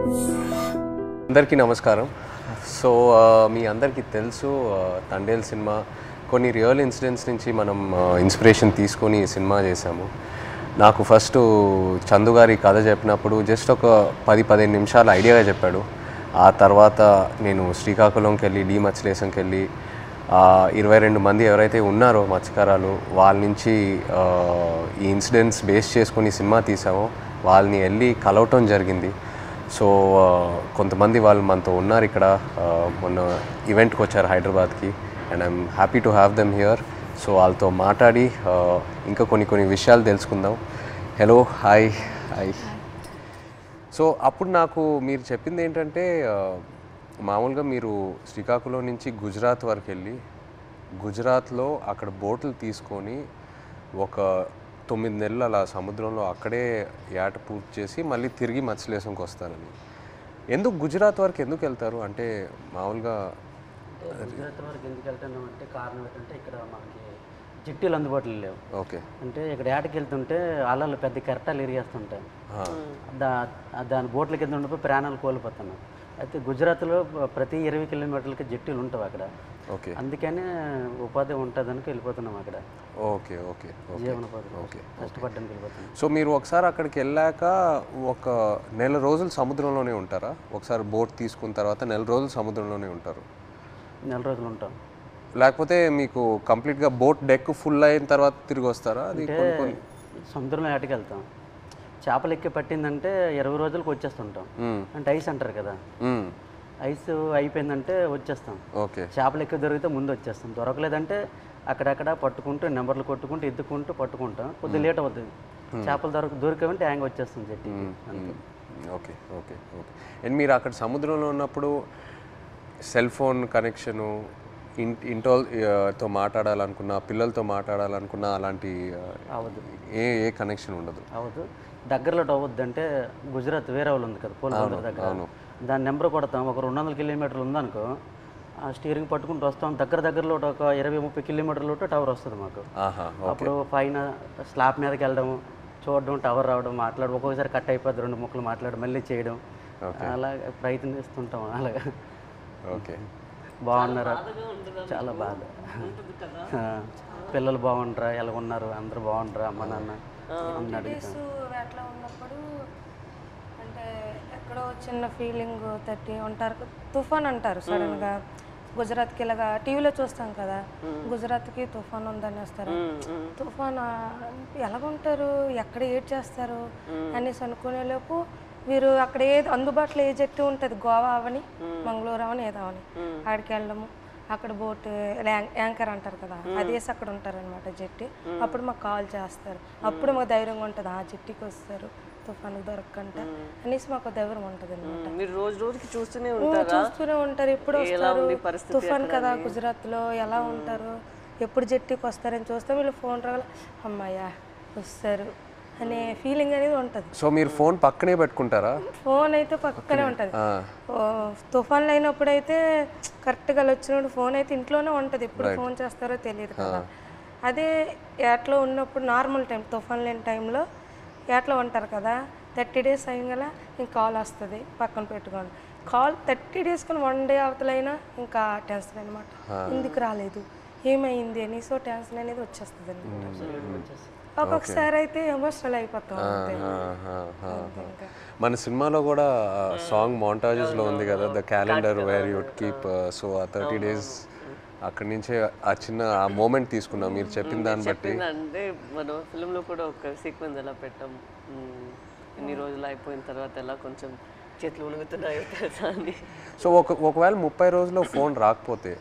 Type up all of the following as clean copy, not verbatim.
అందరికీ నమస్కారం. సో మీ అందరికీ తెలుసు తండేల్ సినిమా కొన్ని రియల్ ఇన్సిడెంట్స్ నుంచి మనం ఇన్స్పిరేషన్ తీసుకొని ఈ సినిమా చేశాము. నాకు ఫస్ట్ చందు గారి కథ చెప్పినప్పుడు జస్ట్ ఒక 10-15 నిమిషాలు ఐడియాగా చెప్పాడు. ఆ తర్వాత నేను శ్రీకాకుళంకి వెళ్ళి మత్స్యలేశంకి వెళ్ళి 22 మంది ఎవరైతే ఉన్నారో మత్స్యకారాలు వాళ్ళ నుంచి ఈ ఇన్సిడెంట్స్ బేస్ చేసుకొని సినిమా తీసామో వాళ్ళని వెళ్ళి కలవటం జరిగింది. సో కొంతమంది వాళ్ళు మనతో ఉన్నారు ఇక్కడ, మొన్న ఈవెంట్కి వచ్చారు హైదరాబాద్కి, and I'm happy to have them here. So వాళ్ళతో మాట్లాడి ఇంకా కొన్ని విషయాలు తెలుసుకుందాం. Hello, hi. సో అప్పుడు నాకు మీరు చెప్పింది ఏంటంటే మామూలుగా మీరు శ్రీకాకుళం నుంచి గుజరాత్ వరకు వెళ్ళి గుజరాత్లో అక్కడ బోట్లు తీసుకొని ఒక 9 నెలలు అలా సముద్రంలో అక్కడే ఏట పూర్తి చేసి మళ్ళీ తిరిగి మత్స్యలేశంకి వస్తారని. ఎందుకు గుజరాత్ వరకు ఎందుకు వెళ్తారు? అంటే మామూలుగా గుజరాత్ వరకు ఎందుకు వెళ్తాను అంటే కారణం ఏంటంటే ఇక్కడ మనకి జట్టీలు అందుబాటులో లేవు. ఓకే. అంటే ఇక్కడ ఏటకి వెళ్తుంటే అలలు పెద్ద కెరటాలు ఎరిగేస్తుంటాయి. దాని బోట్లకి వెళ్తుంటే ప్రాణాలు కోల్పోతున్నాం. అయితే గుజరాత్లో ప్రతి 20 కిలోమీటర్లకి జట్టీలు ఉంటాయి అక్కడ. ఓకే. అందుకనే ఉపాధి ఉంటుందని వెళ్ళిపోతున్నాం అక్కడ. ఓకే. జీవనోపాధి కష్టపడడానికి వెళ్ళిపోతున్నాం. సో మీరు ఒకసారి అక్కడికి వెళ్ళాక ఒక నెల రోజులు సముద్రంలోనే ఉంటారా? ఒకసారి బోట్ తీసుకున్న తర్వాత నెల రోజులు సముద్రంలోనే ఉంటారు? నెల రోజులు ఉంటాం. లేకపోతే మీకు కంప్లీట్గా బోట్ డెక్ ఫుల్ అయిన తర్వాత తిరిగి వస్తారా? అది సముద్రంలో ఏటకి వెళ్తాం. చేపలు ఎక్కి పట్టిందంటే 20 రోజులకు వచ్చేస్తుంటాం. అంటే ఐస్ అంటారు కదా, ఐస్ అయిపోయిందంటే వచ్చేస్తాం. ఓకే. చేపలు ఎక్కువ దొరికితే ముందు వచ్చేస్తాం, దొరకలేదంటే అక్కడక్కడ పట్టుకుంటూ నెంబర్లు కొట్టుకుంటూ ఎత్తుకుంటూ పట్టుకుంటాం. కొద్దిగా లేట్ అవుతుంది. చేపలు దొరికామంటే హ్యాంగ్ వచ్చేస్తుంది జట్టి. ఓకే. అండ్ మీరు అక్కడ సముద్రంలో ఉన్నప్పుడు సెల్ ఫోన్ కనెక్షను, ఇంటోతో మాట్లాడాలనుకున్నా, పిల్లలతో మాట్లాడాలనుకున్నా అలాంటి అవదు, ఏ కనెక్షన్ ఉండదు? అవదు. దగ్గరలో అవద్దు. అంటే గుజరాత్ వేరే వాళ్ళు ఉంది కదా పోలవరం దగ్గర, దాని నెంబర్ కొడతాం. ఒక 200 కిలోమీటర్లు ఉందనుకో, ఆ స్టీరింగ్ పట్టుకుంటూ వస్తాం. దగ్గరలో ఒక 20-30 కిలోమీటర్లు టవర్ వస్తుంది మాకు. అప్పుడు పైన స్లాబ్ మీదకి వెళ్ళడం, చూడడం, టవర్ రావడం, మాట్లాడడం. ఒక్కొక్కసారి కట్ అయిపోద్ది, 2 ముక్కలు మాట్లాడడం, మళ్ళీ చేయడం, అలా ప్రయత్నిస్తుంటాం. అలాగా. ఓకే. బాగున్నారా? చాలా బాధ. పిల్లలు బాగుంటారా, ఎలా ఉన్నారు, అందరూ బాగుంటారా, అమ్మ నాన్న అన్నాడు. అట్లా ఉన్నప్పుడు అంటే ఎక్కడో చిన్న ఫీలింగ్ తట్టి ఉంటారు. తుఫాన్ అంటారు సడన్గా. గుజరాత్కి ఇలాగా టీవీలో చూస్తాం కదా, గుజరాత్కి తుఫాన్ ఉందని వస్తారు. తుఫాన్ ఎలాగుంటారు, ఎక్కడ ఏడ్ చేస్తారు అనేసి అనుకునేలోపు వీరు అక్కడ ఏది అందుబాటులో ఏ జట్టు ఉంటుంది, గోవా అవని మంగళూరు అవని ఏదో అవని, అక్కడికి వెళ్ళడము. అక్కడ బోట్ యాంకర్ అంటారు కదా, అదేసి అక్కడ ఉంటారనమాట జట్టి. అప్పుడు మాకు కాల్ చేస్తారు. అప్పుడు మాకు ధైర్యంగా ఉంటుంది, ఆ జట్టికి వస్తారు తుఫాను దొరకకంట అనేసి మాకు ధైర్యం ఉంటుంది అనమాట. మీరు రోజుకి చూస్తూనే ఉంటారు. ఎప్పుడు వస్తారు తుఫాన్ కదా గుజరాత్లో, ఎలా ఉంటారు, ఎప్పుడు జట్టికి వస్తారని చూస్తాం. వీళ్ళు ఫోన్ రావాలి, అమ్మాయ్యా వస్తారు అనే ఫీలింగ్ అనేది ఉంటుంది. సో మీరు ఫోన్ పక్కనే పెట్టుకుంటారా? ఫోన్ అయితే పక్కనే ఉంటుంది. తుఫాన్లు అయినప్పుడు అయితే కరెక్ట్గా వచ్చినప్పుడు ఫోన్ అయితే ఇంట్లోనే ఉంటుంది. ఎప్పుడు ఫోన్ చేస్తారో తెలియదు కదా. అదే ఏట్లో ఉన్నప్పుడు నార్మల్ టైం, తుఫాన్ లేని టైంలో ఏట్లో ఉంటారు కదా, 30 days అయ్యగల ఇంక కాల్ వస్తుంది, పక్కన పెట్టుకోండి. కాల్ 30 days కానీ 1 day అవతలైనా ఇంకా టెన్షన్ అనమాట. ఎందుకు రాలేదు, ఏమైంది అని. సో టెన్షన్ అనేది వచ్చేస్తుంది అనమాట. ఒక్కొక్కసారి అయితే ఎమోషనల్ అయిపోతాం. మన సినిమాలో కూడా సాంగ్ మోంటాజెస్లో ఉంది కదా, the calendar where you'd keep. So ఆ 30 days అక్కడి నుంచే ఆ చిన్న ఆ మూమెంట్ తీసుకున్నాం మీరు చెప్పిన దాన్ని బట్టి. అంటే మనం ఫిల్మ్లో కూడా ఒక సీక్వెన్స్ ఎలా పెట్టాం, ఇన్ని రోజులు అయిపోయిన తర్వాత ఎలా కొంచెం చేతులు ఉణుగుతున్నాయో తెలుసా అని. సో ఒకవేళ 30 రోజుల్లో ఫోన్ రాకపోతే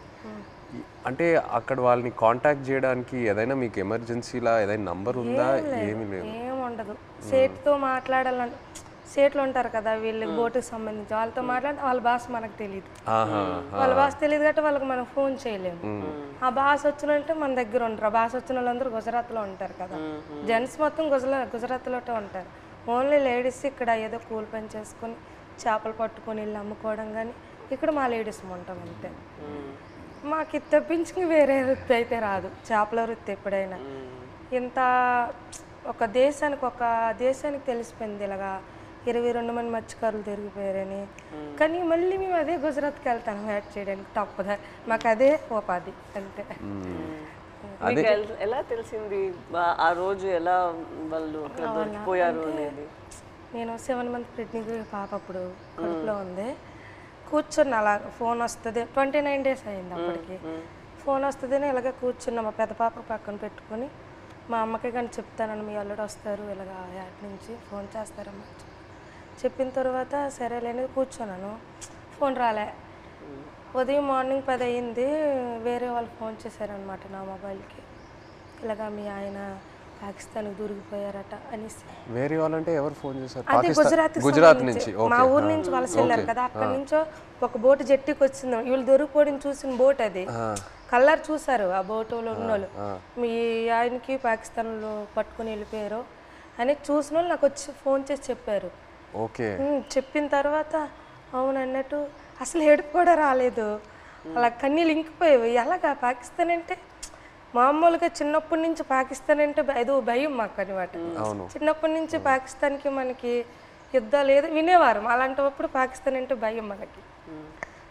అంటే అక్కడ వాళ్ళని కాంటాక్ట్ చేయడానికి ఏదైనా మీకు ఎమర్జెన్సీలా ఏదైనా నంబర్ ఉందా? ఏమీ లేదు, ఏముండదు. సేట్తో మాట్లాడాలని, సేట్లు ఉంటారు కదా వీళ్ళకి బోటుకి సంబంధించి, వాళ్ళతో మాట్లాడితే వాళ్ళ భాష మనకు తెలియదు. వాళ్ళ భాష తెలియదు కాబట్టి వాళ్ళకి మనం ఫోన్ చేయలేము. ఆ భాష వచ్చినంటే మన దగ్గర ఉంటారు. ఆ భాష వచ్చిన వాళ్ళందరూ గుజరాత్లో ఉంటారు కదా, జెంట్స్ మొత్తం గుజరాత్లో ఉంటారు. ఓన్లీ లేడీస్ ఇక్కడ ఏదో కూలి పని చేసుకొని చేపలు పట్టుకొని వెళ్ళి అమ్ముకోవడం, కానీ ఇక్కడ మా లేడీస్ ఉంటాం అంతే. మాకు ఇది తప్పించి వేరే వృత్తి అయితే రాదు, చేపల వృత్తి. ఎప్పుడైనా ఇంత ఒక దేశానికి తెలిసిపోయింది ఇలాగా 22 మంది మత్స్యకారులు దొరికిపోయారని. కానీ మళ్ళీ మేము అదే గుజరాత్కి వెళ్తాను వేట చేయడానికి, తప్పదా మాకు అదే ఉపాధి అంతే. మీకు ఎలా తెలిసింది ఆ రోజు ఎలా వాళ్ళు అక్కడ దొరికిపోయారు అనేది? నేను 7 మంత్ ప్రెగ్నెంట్ పాప అప్పుడు కడుపులో ఉంది. కూర్చున్న అలా ఫోన్ వస్తుంది, 29 days అయింది అప్పటికి. ఫోన్ వస్తుందని ఇలాగే కూర్చున్నా, మా పెద్ద పాప పక్కన పెట్టుకొని. మా అమ్మకి కానీ చెప్తానని, మీ అల్లుడు వస్తారు ఇలాగ యాడ్ నుంచి ఫోన్ చేస్తారమ్మా చెప్పిన తర్వాత సరేలేని కూర్చున్నాను. ఫోన్ రాలే. ఉదయం మార్నింగ్ 10 అయింది, వేరే వాళ్ళు ఫోన్ చేశారనమాట నా మొబైల్కి, ఇలాగా మీ ఆయన పాకిస్తాన్కి దొరికిపోయారట అనేసి. వేరే వాళ్ళంటే ఎవరు ఫోన్ చేశారు? అది గుజరాత్ నుంచి, మా ఊరు నుంచి వలస వెళ్ళారు కదా, అక్కడి నుంచో ఒక బోటు జట్టికి వచ్చింది. వీళ్ళు దొరికిపోవడం చూసిన బోట్ అది, కలర్ చూసారు ఆ బోటులో ఉన్నోళ్ళు, మీ ఆయనకి పాకిస్తాన్లో పట్టుకుని వెళ్ళిపోయారు అని చూసిన వాళ్ళు నాకు వచ్చి ఫోన్ చేసి చెప్పారు. ఓకే. చెప్పిన తర్వాత అవును అన్నట్టు అసలు ఏడుపు కూడా రాలేదు, అలా కన్నీళ్ళు ఇంకిపోయేవి. ఎలాగా పాకిస్తాన్ అంటే మామూలుగా చిన్నప్పటి నుంచి పాకిస్తాన్ అంటే ఏదో భయం మాకు అనమాట. చిన్నప్పటి నుంచి పాకిస్తాన్కి మనకి యుద్ధాలు ఏదో వినేవారు, అలాంటప్పుడు పాకిస్తాన్ అంటే భయం మనకి.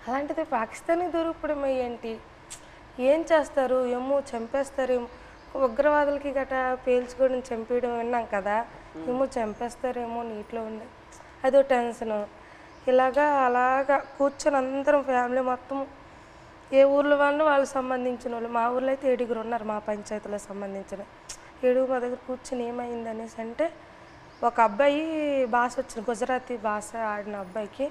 అలాంటిది పాకిస్తాన్కి దొరికిపోవడం ఏంటి, ఏం చేస్తారు ఏమో, చంపేస్తారేమో, ఉగ్రవాదులకి గట్రా పేల్చుకోవడం చంపేయడం విన్నాం కదా, ఏమో చంపేస్తారేమో నీటిలో ఉండే అదో టెన్షను. అలాగా కూర్చొని అందరం ఫ్యామిలీ మొత్తం, ఏ ఊర్లో వాళ్ళకి సంబంధించిన వాళ్ళు, మా ఊర్లో అయితే 7 ఉన్నారు మా పంచాయతీలో సంబంధించిన 7 మా దగ్గర కూర్చొని ఏమైంది అనేసి అంటే, ఒక అబ్బాయి భాష వచ్చిన గుజరాతీ భాష ఆడిన అబ్బాయికి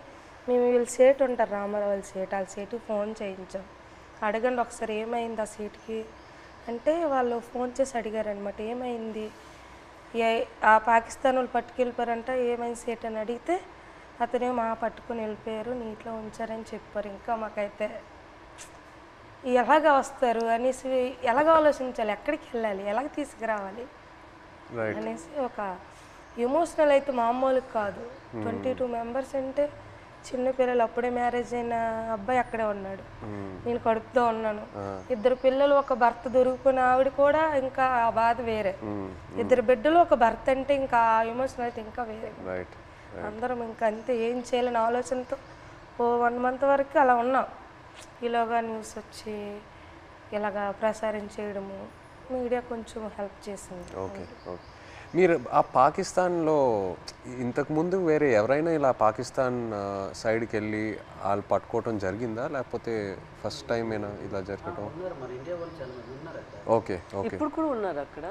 మేము వీళ్ళు సేటు ఉంటారు రామారావు వాళ్ళ సేటు, వాళ్ళ సేటుకి ఫోన్ చేయించాం. అడగండి ఒకసారి ఏమైంది ఆ సీట్కి అంటే, వాళ్ళు ఫోన్ చేసి అడిగారనమాట ఏమైంది, ఆ పాకిస్తాన్ వాళ్ళు పట్టుకెళ్ళిపోయారంట, ఏమైంది సేట్ అని అడిగితే అతనేమో పట్టుకుని వెళ్ళిపోయారు నీటిలో ఉంచారని చెప్పారు. ఇంకా మాకైతే ఎలాగ వస్తారు అనేసి, ఎలాగ ఆలోచించాలి, ఎక్కడికి వెళ్ళాలి, ఎలాగ తీసుకురావాలి అనేసి ఒక ఎమోషనల్ అయితే మామూలుగా కాదు. 22 మెంబర్స్ అంటే చిన్న పిల్లలు, అప్పుడే మ్యారేజ్ అయిన అబ్బాయి అక్కడే ఉన్నాడు, నేను కడుపుతో ఉన్నాను, 2 పిల్లలు, ఒక భర్త దొరికిపోయిన ఆవిడ కూడా ఇంకా ఆ బాధ వేరే, 2 బిడ్డలు ఒక భర్త అంటే ఇంకా ఆ ఎమోషన్ అయితే ఇంకా వేరే. అందరం ఇంకా అంతే, ఏం చేయాలని ఆలోచనతో ఓ 1 month వరకు అలా ఉన్నాం. ఇలాగా న్యూస్ వచ్చి ఇలాగా ప్రసారం చేయడము, మీడియా కొంచెం హెల్ప్ చేసింది. ఓకే. ఓకే. మీరు ఆ పాకిస్తాన్లో ఇంతకుముందు వేరే ఎవరైనా ఇలా పాకిస్తాన్ సైడ్కి వెళ్ళి వాళ్ళు పట్టుకోవటం జరిగిందా, లేకపోతే ఫస్ట్ టైం అయినా ఇలా జరగటం? ఓకే. ఓకే. ఇప్పుడు కూడా ఉన్నారు అక్కడ?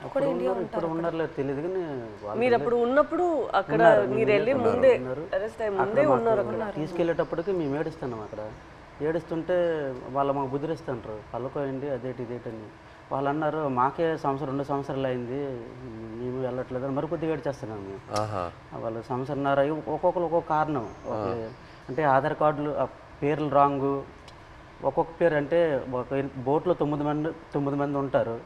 ఇప్పుడు ఉన్నారో తెలియదు కానీ మీరు అప్పుడు ఉన్నప్పుడు అక్కడ మీరు వెళ్ళి ముందే అరెస్ట్ అయ్యి ముందే ఉన్నారు అక్కడ. తీసుకెళ్ళేటప్పటికి మేము ఏడుస్తున్నాం అక్కడ. ఏడుస్తుంటే వాళ్ళు మాకు బుద్ధిరిస్తుంటారు, పళ్ళకోయండి అదేటి ఇదేటని. వాళ్ళు అన్నారు మాకే 2 సంవత్సరాలు అయింది మేము వెళ్ళట్లేదు అని మరికొద్దిగా ఏడ్చేస్తున్నాం మేము. వాళ్ళు సంవత్సరంన్నర ఒక్కొక్కరు ఒక్కొక్క కారణం. అంటే ఆధార్ కార్డులు పేర్లు రాంగు, ఒక్కొక్క పేరు అంటే ఒక బోట్లో 9 మంది ఉంటారు,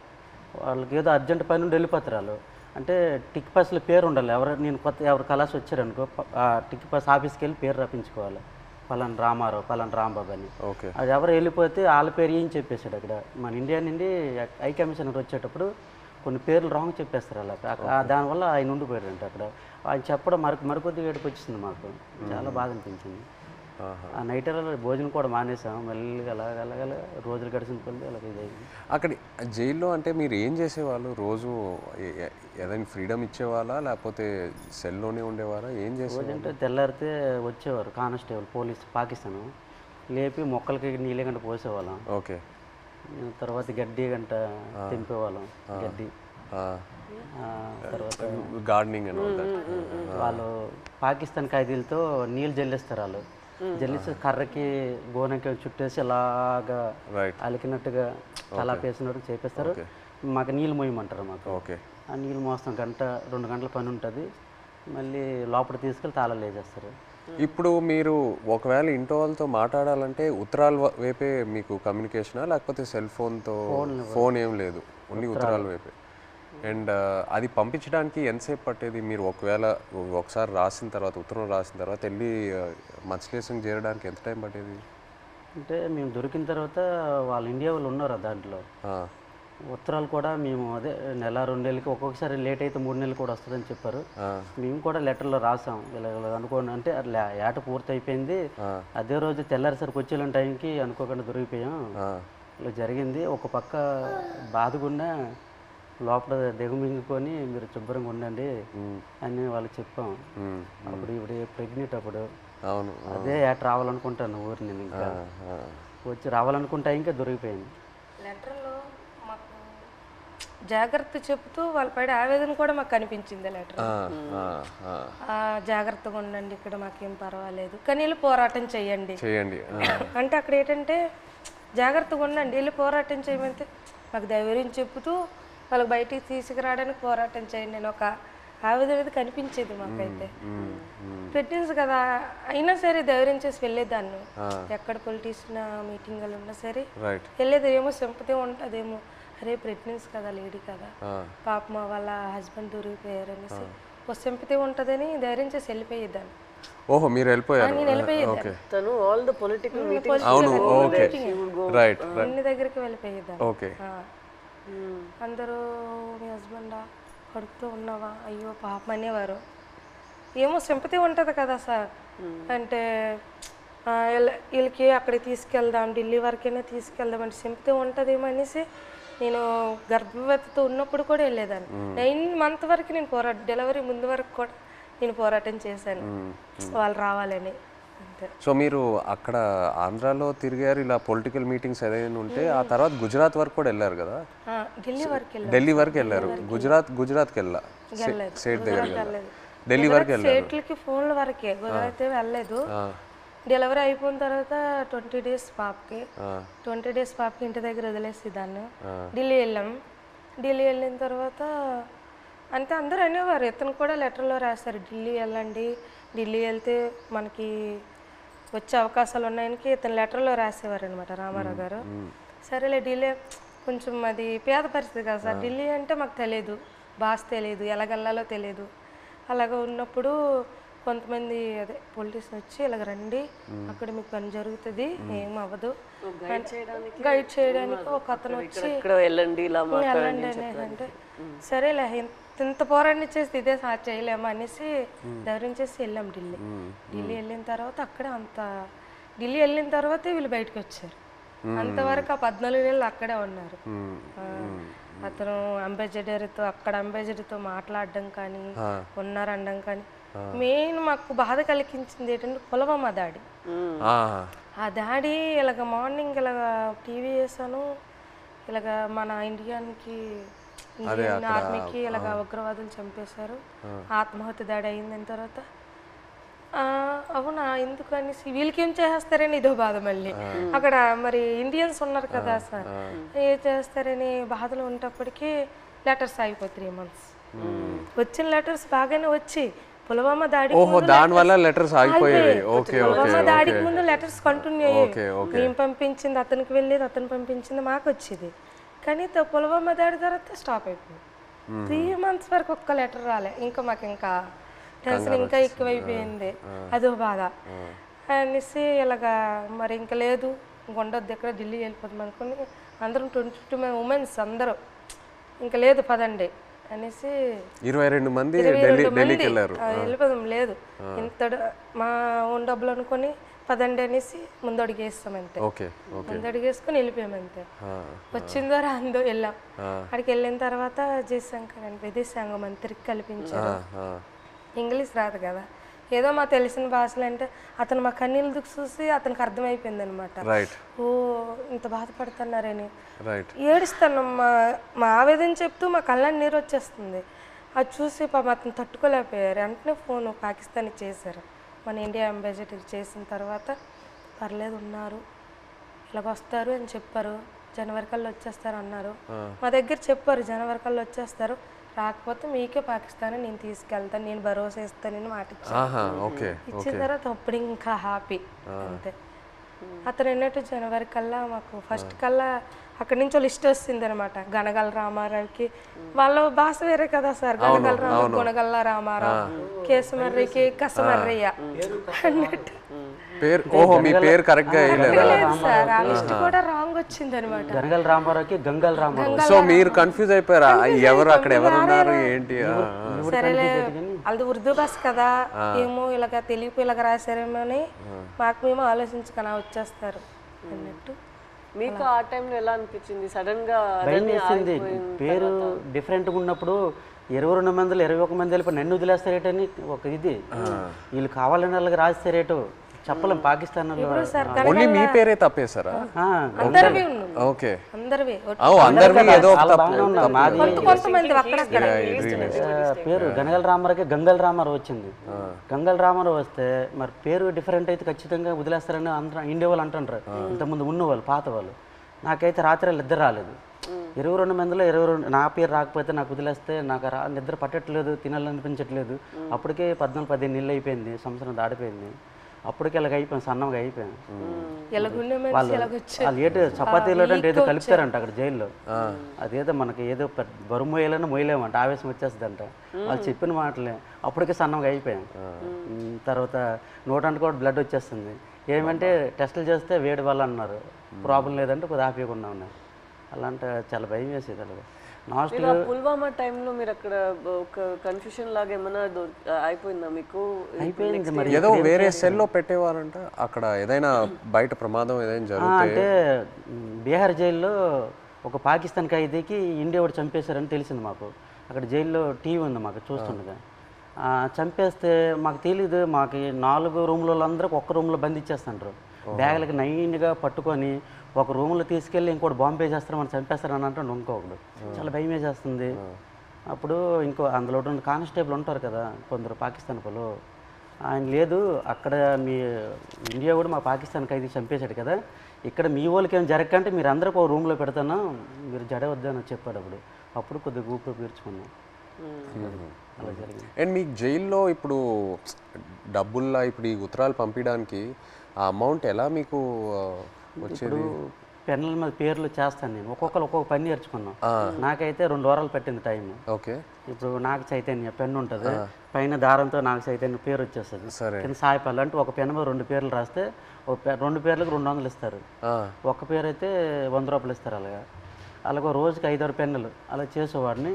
వాళ్ళకి ఏదో అర్జెంట్ పని నుండి వెళ్ళిపోతారు వాళ్ళు. అంటే టిక్ పాస్లో పేరు ఉండాలి, నేను ఎవరు కలాసి వచ్చారనుకో ఆ టిక్ పాస్ ఆఫీస్కి వెళ్ళి పేరు రప్పించుకోవాలి, పలానా రామారావు పలానా రాంబాబు అని. అది ఎవరు వెళ్ళిపోతే వాళ్ళ పేరు ఏం చెప్పేశాడు అక్కడ. మన ఇండియా నుండి హై కమిషనర్ వచ్చేటప్పుడు కొన్ని పేర్లు రాంగ్ చెప్పేస్తారు అలా, దానివల్ల ఆయన ఉండిపోయాడంట అక్కడ. ఆయన చెప్పడం మరికొద్దిగా ఏడుపు వచ్చింది మాకు, చాలా బాధ అనిపించింది. ఆ నైట్ భోజనం కూడా మానేసాం, మళ్ళీ అలాగ రోజులు గడిచిన కొద్ది అలాగే ఇదైంది. అక్కడ జైల్లో అంటే మీరు ఏం చేసేవాళ్ళు రోజు? ఏదైనా ఫ్రీడమ్ ఇచ్చేవాళ్ళా లేకపోతే సెల్లోనే ఉండేవారా? ఏం చేసేవాళ్ళు? అంటే తెల్లారితే వచ్చేవారు కానిస్టేబుల్ పోలీస్ పాకిస్తాన్, లేపి మొక్కలకి నీళ్ళ గంట పోసేవాళ్ళం. ఓకే. తర్వాత గడ్డి గంట తెంపేవాళ్ళం, గడ్డి. తర్వాత గార్డెనింగ్ అని వాళ్ళు పాకిస్తాన్ ఖైదీలతో నీళ్ళు జల్లిస్తారు, వాళ్ళు జల్లిసి కర్రకి గోనకి చుట్టేసి అలాగా అలికినట్టుగా తలాపేసినట్టు చేపిస్తారు. మాకు నీళ్ళు మోయమంటారు మాకు. ఓకే. ఆ నీళ్ళు మోస్తాం 2 గంటల పని ఉంటుంది, మళ్ళీ లోపల తీసుకెళ్ళి తాళాలు వేసేస్తారు. ఇప్పుడు మీరు ఒకవేళ ఇంట్లో వాళ్ళతో మాట్లాడాలంటే ఉత్తరాల వైపే మీకు కమ్యూనికేషనా లేకపోతే సెల్ ఫోన్తో? ఫోన్ ఏం లేదు, ఓన్లీ ఉత్తరాల వైపే. అండ్ అది పంపించడానికి ఎంతసేపు పట్టేది? మీరు ఒకసారి రాసిన తర్వాత, ఉత్తరం రాసిన తర్వాత వెళ్ళి మత్స్యలేశం చేరడానికి ఎంత టైం పట్టేది? అంటే మేము దొరికిన తర్వాత వాళ్ళు ఇండియా వాళ్ళు ఉన్నారు దాంట్లో, ఉత్తరాలు కూడా మేము అదే నెల 2 నెలలకి ఒక్కొక్కసారి లేట్ అయితే 3 నెలలు కూడా వస్తుందని చెప్పారు. మేము కూడా లెటర్లో రాసాం ఇలా అనుకోండి అంటే అట్లా ఏట పూర్తి అయిపోయింది, అదే రోజు తెల్లారిసరికి వచ్చేలాంటి టైంకి అనుకోకుండా దొరికిపోయాం, ఇలా జరిగింది. ఒక పక్క బాధగున్నా లోపల దిగమింగుకొని మీరు శుభ్రంగా ఉండండి అని వాళ్ళకి చెప్పాం. అప్పుడు ఇప్పుడు ప్రెగ్నెంట్ అప్పుడు అవును అదే ఏట రావాలనుకుంటాను ఊరు నేను, ఇంకా వచ్చి రావాలనుకుంటా ఇంకా దొరికిపోయింది. లెటర్లో మాకు జాగ్రత్త చెప్తూ వాళ్ళ పడే ఆవేదన కూడా మాకు కనిపించింది లెటర్. జాగ్రత్తగా ఉండండి, ఇక్కడ మాకేం పర్వాలేదు కానీ వెళ్ళి పోరాటం చేయండి. అంటే అక్కడ ఏంటంటే జాగ్రత్తగా ఉండండి, వెళ్ళి పోరాటం చేయమంటే మాకు ధైర్యం చెప్తూ వాళ్ళకి బయటికి తీసుకురావడానికి పోరాటం చేయండి నేను ఒక ఆవేదన అనేది కనిపించేది మాకైతే. ప్రెగ్నెన్సీ కదా అయినా సరే ధైర్యం చేసి వెళ్ళేదాన్ని, ఎక్కడ పొలిటీషియన్ మీటింగ్లు ఉన్నా సరే వెళ్ళేది. ఏమో సింపతి ఉంటుందేమో, అరే ప్రెగ్నెన్సీ కదా లేడీ కదా పాపం వాళ్ళ హస్బెండ్ దొరికిపోయారు అనేసి ఒక సింపతి ఉంటుందని ధైర్యం చేసి వెళ్ళిపోయేదాన్ని. ఓహో మీరు వెళ్ళిపోయారు. నేను వెళ్ళిపోయేదాన్ని, తను ఆల్ ద పొలిటికల్ అన్ని దగ్గరికి వెళ్ళిపోయేదాన్ని. అందరూ మీ హస్బెండా కడుపుతూ ఉన్నావా అయ్యో పాపం అనేవారు. ఏమో సింపతి ఉంటుంది కదా సార్, అంటే వీళ్ళకి అక్కడికి తీసుకెళ్దాం ఢిల్లీ వరకైనా తీసుకెళ్దాం అంటే సింపతి ఉంటుందేమో అనేసి నేను గర్భవతితో ఉన్నప్పుడు కూడా వెళ్ళేదాన్ని. 9 months వరకు నేను డెలివరీ ముందు వరకు కూడా నేను పోరాటం చేశాను వాళ్ళు రావాలని. సో మీరు అక్కడ ఆంధ్రాలో తిరిగారు ఇలా పొలిటికల్ మీటింగ్స్ ఏదైనా ఉంటే, ఆ తర్వాత గుజరాత్ వరకు కూడా వెళ్ళారు కదా? ఢిల్లీ వరకు వెళ్ళారు. గుజరాత్కి వెళ్ళా స్టేట్ దగ్గర ఢిల్లీ వరకు వెళ్ళారు. స్టేట్లకి ఫోన్ల వరకే, గుజరాత్ వెళ్ళలేదు. డెలివరీ అయిపోయిన తర్వాత 20 days పాపకి ఇంటి దగ్గర వదిలేసి దాన్ని ఢిల్లీ వెళ్ళాం. ఢిల్లీ వెళ్ళిన తర్వాత అంటే అందరూ అనేవారు, ఇతను కూడా లెటర్లో రాశారు ఢిల్లీ వెళ్ళండి, ఢిల్లీ వెళ్తే మనకి వచ్చే అవకాశాలు ఉన్నాయని ఇతను లెటర్లో రాసేవారు అనమాట రామారావు గారు. సరేలే ఢిల్లీ కొంచెం అది పేద పరిస్థితి కదా సార్, ఢిల్లీ అంటే మాకు తెలియదు, భాష తెలియదు, ఎలాగెళ్ళాలో తెలియదు. అలాగ ఉన్నప్పుడు కొంతమంది అదే పొలిటీషియన్ వచ్చి ఇలాగ రండి అక్కడ మీకు పని జరుగుతుంది ఏం అవ్వదు గైడ్ చేయడానికి ఒక అతను వచ్చి వెళ్ళండి అంటే సరేలే ఇంత పోరాటం చేస్తే ఇదే చేయలేము అనేసి ధైర్యం చేసి వెళ్ళాం ఢిల్లీ. వెళ్ళిన తర్వాత అక్కడే ఢిల్లీ వెళ్ళిన తర్వాతే వీళ్ళు బయటకు వచ్చారు. అంతవరకు ఆ 14 నెలలు అక్కడే ఉన్నారు. అతను అంబాసిడర్తో అక్కడ అంబాసిడర్తో మాట్లాడడం కానీ ఉన్నారనడం కానీ. మెయిన్ మాకు బాధ కలిగించింది ఏంటంటే పుల్వామా దాడి. ఆ దాడి ఇలాగ మార్నింగ్ ఇలాగ టీవీ వేసాను, ఇలాగ మన ఇండియన్ ఆర్మీకి ఇలాగ ఉగ్రవాదులు చంపేశారు, ఆత్మహత్య దాడి అయిందని తర్వాత అవునా ఎందుకు అనేసి వీళ్ళకేం చేస్తారని ఇదో బాధ. మళ్ళీ అక్కడ మరి ఇండియన్స్ ఉన్నారు కదా సార్, ఏం చేస్తారని బాధలు ఉన్నప్పటికీ లెటర్స్ అయిపోయి 3 months. వచ్చిన లెటర్స్ బాగానే వచ్చి పుల్వామా దాడికి ముందు లెటర్స్ కంటిన్యూ అయ్యాయి. మేము పంపించింది అతనికి వెళ్ళేది, అతను పంపించింది మాకు వచ్చేది. కానీ పుల్వామా దాడి తర్వాత స్టాప్ అయిపోయింది. 3 months వరకు ఒక్క లెటర్ రాలే. ఇంకా మాకు ఇంకా టెన్షన్ ఇంకా ఎక్కువైపోయింది, అదో బాధ అనేసి ఇలాగా మరి ఇంకా లేదు ఉండొద్దు ఎక్కడ ఢిల్లీ వెళ్ళిపోతాం అనుకుని అందరం 22 ఉమెన్స్ అందరూ ఇంకా లేదు పదండి అనేసి 22 మంది వెళ్ళిపోదాం లేదు ఇంత మా ఓన్ డబ్బులు అనుకొని పదండి అనేసి ముందడుగు వేస్తాం అంతే. ముందడుగు వేసుకొని వెళ్ళిపోయాం అంతే. వచ్చిందో రాందో వెళ్ళాం. అక్కడికి వెళ్ళిన తర్వాత జయశంకర్ అని విదేశాంగ మంత్రికి కల్పించారు. ఇంగ్లీష్ రాదు కదా, ఏదో మా తెలిసిన భాషలు అంటే అతను మా కన్నీళ్ళు దుక్కు చూసి అతనికి అర్థమైపోయింది అనమాట. ఓ ఇంత బాధపడుతున్నారని ఏడుస్తాను. మా ఆవేదన చెప్తూ మా కళ్ళని నీరు వచ్చేస్తుంది. అది చూసి పాపం అతను తట్టుకోలేకపోయారు. వెంటనే ఫోన్ పాకిస్తాన్కి చేశారు. మన ఇండియా అంబాసిడర్ చేసిన తర్వాత పర్లేదు ఉన్నారు ఇలాగొస్తారు అని చెప్పారు. జనవరి కల్లా వచ్చేస్తారు అన్నారు. మా దగ్గర చెప్పారు జనవరి కల్లా వచ్చేస్తారు, రాకపోతే మీకే పాకిస్తాన్ నేను తీసుకెళ్తాను, నేను భరోసా ఇస్తానని మాట ఇచ్చాను. ఇచ్చిన తర్వాత అప్పుడు ఇంకా హ్యాపీ అంతే. అతను ఏంటంటే జనవరి కల్లా మాకు ఫస్ట్ కల్లా అక్కడి నుంచి లిస్ట్ వస్తుంది అనమాట. గనగల రామారావుకి వాళ్ళ భాష వేరే కదా సార్. గనగల రామ, గుణగల్ల రామారావు, కేసమర్రికి కసమర్రయ్య అన్నట్టు పేరు. ఓహో, మీ పేరు కరెక్ట్ గా వేయలేదా? సార్ ఆ లిస్ట్ కూడా రాంగ్ వచ్చింది అనమాట. గనగల రామారావుకి గంగల్ రామారావు. సో మీరు కన్ఫ్యూజ్ అయిపోయారా? ఎవరు అక్కడ ఎవరు ఉన్నారు ఏంటి? సరేలే అది ఉర్దూ భాష కదా, ఏమో ఇలాగ తెలుగు ఇలాగ రాశారేమో అని మాకు మేము ఆలోచించుకొని వచ్చేస్తారు అన్నట్టు. మీకు ఆ టైంలో ఎలా అనిపించింది? సడన్ గా భయం వేసింది. పేరు డిఫరెంట్గా ఉన్నప్పుడు 22 మందిలో 21 మంది వెళ్ళిపోయి నన్ను వదిలేస్తారేటని ఒక ఇది. వీళ్ళు కావాలని వాళ్ళకి రాస్తారేటో చెప్పలేం. పాకిస్తాన్ ఓన్లీ మీ పేరే తప్పేశారా? అందరివి ఉన్నాం. ఓకే, అందరివి అందరివి ఏదో ఒక తప్పు. కొంతమంది అక్కడక్కడ పేరు గనగల రామారావుకి గంగల్ రామారావు వచ్చింది. గంగల్ రామారావు వస్తే మరి పేరు డిఫరెంట్ అయితే ఖచ్చితంగా వదిలేస్తారని అందరూ ఇండియా వాళ్ళు అంటుంటారు. ఇంతకుముందు ఉన్నవాళ్ళు పాత వాళ్ళు. నాకైతే రాత్రి ఇద్దరు రాలేదు. 22 మందిలో 22 నా పేరు రాకపోతే నాకు వదిలేస్తే నాకు నిద్ర పట్టట్లేదు, తినాలనిపించట్లేదు. అప్పటికే 14-15 నెలలు అయిపోయింది, సంవత్సరం దాడిపోయింది. అప్పటికి ఇలాగ అయిపోయాను, సన్నంగా అయిపోయాను. వాళ్ళు ఏదో చపాతీలో అంటే ఏదో కలుపుతారంట అక్కడ జైల్లో. అదేదో మనకి ఏదో బరువు మోయాలని మోయలేమంట, ఆవేశం వచ్చేస్తుందంట. వాళ్ళు చెప్పిన మాటలే. అప్పటికే సన్నంగా అయిపోయాను. తర్వాత నోటంటే కూడా బ్లడ్ వచ్చేస్తుంది. ఏమంటే టెస్టులు చేస్తే వేడి వల్ల అన్నారు, ప్రాబ్లం లేదంటే కొద్దిగా ఆపేయకుండా ఉన్నారు. అలాంటి చాలా భయం వేసేది. అలాగే పుల్వామా టైంలో మీరు అక్కడ ఒక కన్ఫ్యూషన్ లాగా ఏమైనా అయిపోయిందా మీకు? అయిపోయింది. మరి ఏదో వేరే సెల్లో పెట్టేవారంట అక్కడ, ఏదైనా బయట ప్రమాదం ఏదైనా జరిగితే. అంటే బీహార్ జైల్లో ఒక పాకిస్తాన్ ఖైదీకి ఇండియా వాడు చంపేశారని తెలిసింది మాకు. అక్కడ జైల్లో టీవీ ఉంది మాకు చూస్తుండగా. చంపేస్తే మాకు తెలీదు. మాకు 4 రూమ్లలో అందరికి ఒక్క రూమ్లో బంధించేస్తుంటారు. బ్యాగులకి నైన్గా పట్టుకొని ఒక రూమ్లో తీసుకెళ్ళి ఇంకోటి బాంబే చేస్తారు, మనం చంపేస్తారని అంటే ఇంకొకడు. చాలా భయం వేసేస్తుంది. అప్పుడు ఇంకో అందులో కానిస్టేబుల్ ఉంటారు కదా కొందరు పాకిస్తాన్ వాళ్ళు, ఆయన లేదు అక్కడ మీ ఇండియా కూడా మా పాకిస్తాన్ ఖైదీ చంపేశాడు కదా, ఇక్కడ మీ వాళ్ళకి ఏం జరగకంటే మీరు అందరికి ఒక రూమ్లో పెడతాను, మీరు జడవద్దని చెప్పాడు. అప్పుడు కొద్దిగా ఊపిరి పీల్చుకున్నాం. అలా జరిగింది. అండ్ మీకు జైల్లో ఇప్పుడు డబ్బుల్లా ఇప్పుడు ఈ ఉత్తరాలు పంపించడానికి ఆ అమౌంట్ ఎలా మీకు వచ్చేది? పెన్నుల మీద పేర్లు చేస్తాను నేను. ఒక్కొక్కరు ఒక్కొక్క పని నేర్చుకున్నాం. నాకైతే 2 వారాలు పట్టింది టైం. ఓకే. ఇప్పుడు నాకు చైతన్య పెన్ను ఉంటుంది, పైన దారంతో నాకు చైతన్య పేరు వచ్చేస్తుంది. కింద సాయిపల్లి అంటే ఒక పెన్ను మీద 2 పేర్లు రాస్తే 2 పేర్లకు 200 ఇస్తారు. ఒక పేరు అయితే 100 రూపాయలు ఇస్తారు. అలాగే రోజుకి 5-6 పెన్నులు అలా చేసేవాడిని.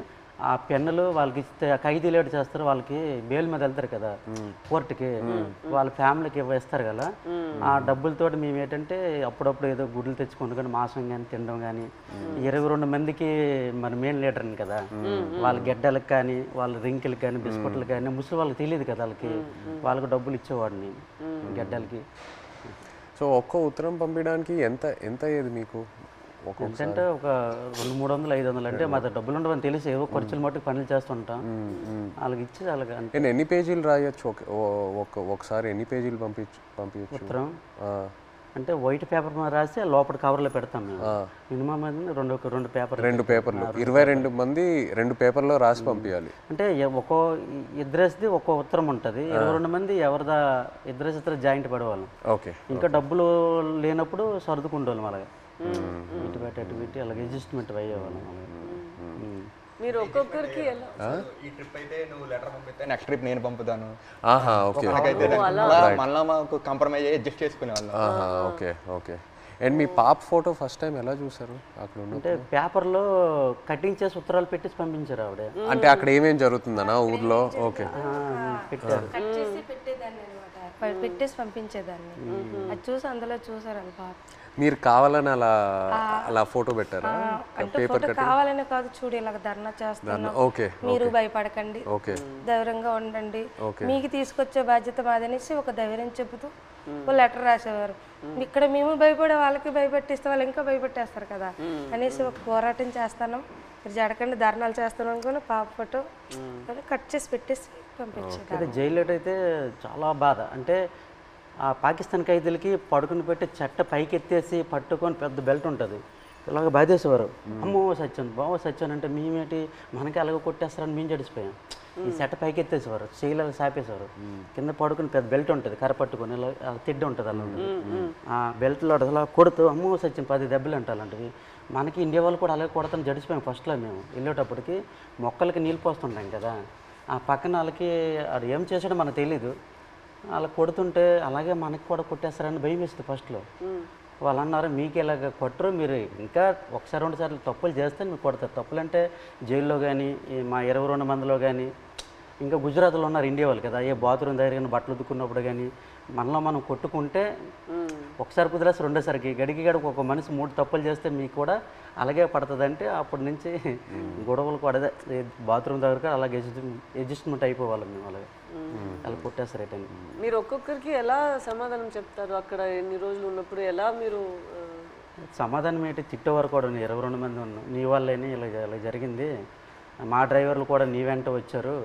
ఆ పెన్నులు వాళ్ళకి ఇస్తే ఖైదీ లేట్ చేస్తారు, వాళ్ళకి బెయిల్ మీద వెళ్తారు కదా కోర్టుకి, వాళ్ళ ఫ్యామిలీకి ఇస్తారు కదా. ఆ డబ్బులతో మేము ఏంటంటే అప్పుడప్పుడు ఏదో గుడ్లు తెచ్చుకుంటాం కానీ మాంసం కానీ తినడం కానీ. 22 మందికి మరి మెయిన్ లీడర్ని కదా, వాళ్ళ గెడ్డలకు కానీ వాళ్ళ రింకిలకు కానీ బిస్కెట్లకు కానీ ముసలి వాళ్ళకి తెలియదు కదా, వాళ్ళకి డబ్బులు ఇచ్చేవాడిని గెడ్డలకి. సో ఒక్క ఉత్తరం పంపించడానికి ఎంత అయ్యేది మీకు? అంటే ఒక 200-300-500 అంటే మా డబ్బులు ఉండవని తెలిసి ఏవో ఖర్చులు మట్టుకు పనులు చేస్తుంటాం. వాళ్ళకి ఇచ్చి అలాగే. నేను ఎన్ని పేజీలు రాయొచ్చు ఒకసారి? ఎన్ని పేజీలు పంపించచ్చు ఉత్తరం? అంటే వైట్ పేపర్ మీద రాసి లోపల కవర్లో పెడతాం మేము. మినిమం రెండు పేపర్లు 22 మంది 2 పేపర్లో రాసి పంపించాలి. అంటే ఒక్కో ఇద్దరేసిది ఒక్కో ఉత్తరం ఉంటుంది. 22 మంది ఎవరిదా ఇద్దరు జాయింట్ పడేవాళ్ళం. ఓకే. ఇంకా డబ్బులు లేనప్పుడు సర్దుకుండేవాళ్ళం. అలాగే ఇటు పెట్టి అలాగే అడ్జస్ట్మెంట్ అయ్యేవాళ్ళం. మీరు ఒక్కొక్కరికి ఈ ట్రిప్ అయితే నువ్వు లెటర్ పంపిస్తే నెక్స్ట్ ట్రిప్ నేను పంపుతాను. ఓకే. మళ్ళీ మాకు కాంప్రమైజ్ అయ్యి అడ్జస్ట్ చేసుకునేవాళ్ళం. ఓకే. అండ్ మీ పాప ఫోటో ఫస్ట్ టైం ఎలా చూసారు అక్కడ? అంటే పేపర్లో కటింగ్ చేసి ఉత్తరాలు పెట్టేసి పంపించారు ఆవిడ. అంటే అక్కడ ఏమేం జరుగుతుందనా ఊర్లో? ఓకే. పెట్టారు, పెట్టేసి పంపించేదాన్ని. అది చూసి అందులో చూసారు పాప. మీరు కావాలని అలా ఫోటో పెట్టారా? అంటే ఫోటో కావాలనే కాదు, చూడు ఇలాగ ధర్నా చేస్తాను, మీరు భయపడకండి, ధైర్యంగా ఉండండి, మీకు తీసుకొచ్చే బాధ్యత మాదనేసి ఒక ధైర్యం చెబుతూ ఒక లెటర్ రాసేవారు. ఇక్కడ మేము భయపడే వాళ్ళకి భయపెట్టిస్తే వాళ్ళు ఇంకా భయపెట్టేస్తారు కదా అనేసి ఒక పోరాటం చేస్తాను, మీరు జడకండి ధర్నాలు చేస్తాను అనుకుని పాప ఫోటో కట్ చేసి పెట్టేసి పంపించారు. జైల్లో అయితే చాలా బాధ. అంటే ఆ పాకిస్తాన్ ఖైదీలకి పడుకుని పెట్టి చెట్ట పైకి ఎత్తేసి పట్టుకొని పెద్ద బెల్ట్ ఉంటుంది, ఇలాగ బాధేసేవారు. అమ్మో సత్యాను బావ సత్యాను అంటే మేమేంటి మనకి అలాగ కొట్టేస్తారని మేము జడిసిపోయాం. ఈ సెట పైకి ఎత్తేసేవారు, చేయలేదు సాపేసేవారు. కింద పడుకుని పెద్ద బెల్ట్ ఉంటుంది కర్ర పట్టుకొని ఇలా తిడ్డ ఉంటుంది అలా ఉంటుంది. ఆ బెల్ట్లో అలా కొడుతూ అమ్మో సత్యం 10 దెబ్బలు అంటే అలాంటివి. మనకి ఇండియా వాళ్ళు కూడా అలాగే కొడతాను జడిసిపోయాం. ఫస్ట్లో మేము వెళ్ళేటప్పటికి మొక్కలకి నీళ్ళు పోస్తుంటాం కదా, ఆ పక్కన వాళ్ళకి అది ఏం చేసాడో మనకు తెలీదు. అలా కొడుతుంటే అలాగే మనకి కూడా కొట్టేస్తారని భయం వేస్తుంది ఫస్ట్లో. వాళ్ళు అన్నారు మీకు ఇలాగ కొట్టరు, మీరు ఇంకా ఒకసారి 2 సార్లు తప్పులు చేస్తే మీకు కొడతారు. తప్పులు అంటే జైల్లో కానీ మా 22 మందిలో కానీ ఇంకా గుజరాత్లో ఉన్నారు ఇండియా వాళ్ళు కదా, ఏ బాత్రూమ్ దగ్గర కానీ బట్టలు ఉతుక్కున్నప్పుడు కానీ మనలో మనం కొట్టుకుంటే ఒకసారి కుదిరేసి రెండోసారికి గడికి ఒక మనిషి 3 తప్పులు చేస్తే మీకు కూడా అలాగే పడుతుంది. అంటే అప్పటి నుంచి గొడవలు కూడా అదే బాత్రూమ్ దగ్గర అలాగే అడ్జస్ట్మెంట్ అయిపోవాలి మేము. అలాగే అలా కొట్టేస్తారు రిటర్న్. మీరు ఒక్కొక్కరికి ఎలా సమాధానం చెప్తారు అక్కడ ఎన్ని రోజులు ఉన్నప్పుడు? ఎలా మీరు సమాధానం ఏంటి, తిట్టేవారు కూడా 22 మంది ఉన్నాం. నీ వాళ్ళని ఇలా ఇలా జరిగింది, మా డ్రైవర్లు కూడా నీ వెంట వచ్చారు.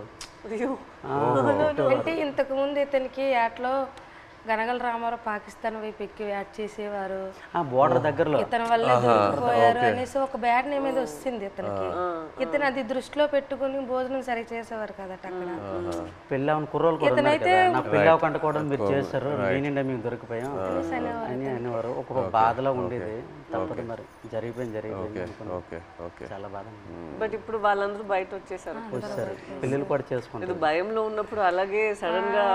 అంటే ఇంతకుముందు ఇతనికి యాట్లో గనగల రామారావు పాకిస్తాన్ వైపు ఎక్కి యాడ్ చేసేవారు, బోర్డర్ దగ్గరలో ఇతని వల్ల దొరికిపోయారు అనేసి ఒక బ్యాడ్ నేమ్ మీద వస్తుంది ఇతనికి. ఇతను అది దృష్టిలో పెట్టుకుని భోజనం సరిగ్గా చేసేవారు కదట అక్కడ. పెళ్ళి అవన్న కుర్రోలు కూడా ఉన్నారు కదా, నా పెళ్ళి అవకంట కూడా మీరు చేస్తారు, నేనిండా మేము దొరికిపోయాం అని అనేవారు. ఒక బాధలో ఉండేది. తప్పదు మరి, జరిగిపోయింది చాలా బాధ. బట్ ఇప్పుడు వాళ్ళందరూ బయట వచ్చేసారు, పెళ్ళిళ్ళు కూడా చేసుకుంటారు. భయంలో ఉన్నప్పుడు అలాగే సడన్ గా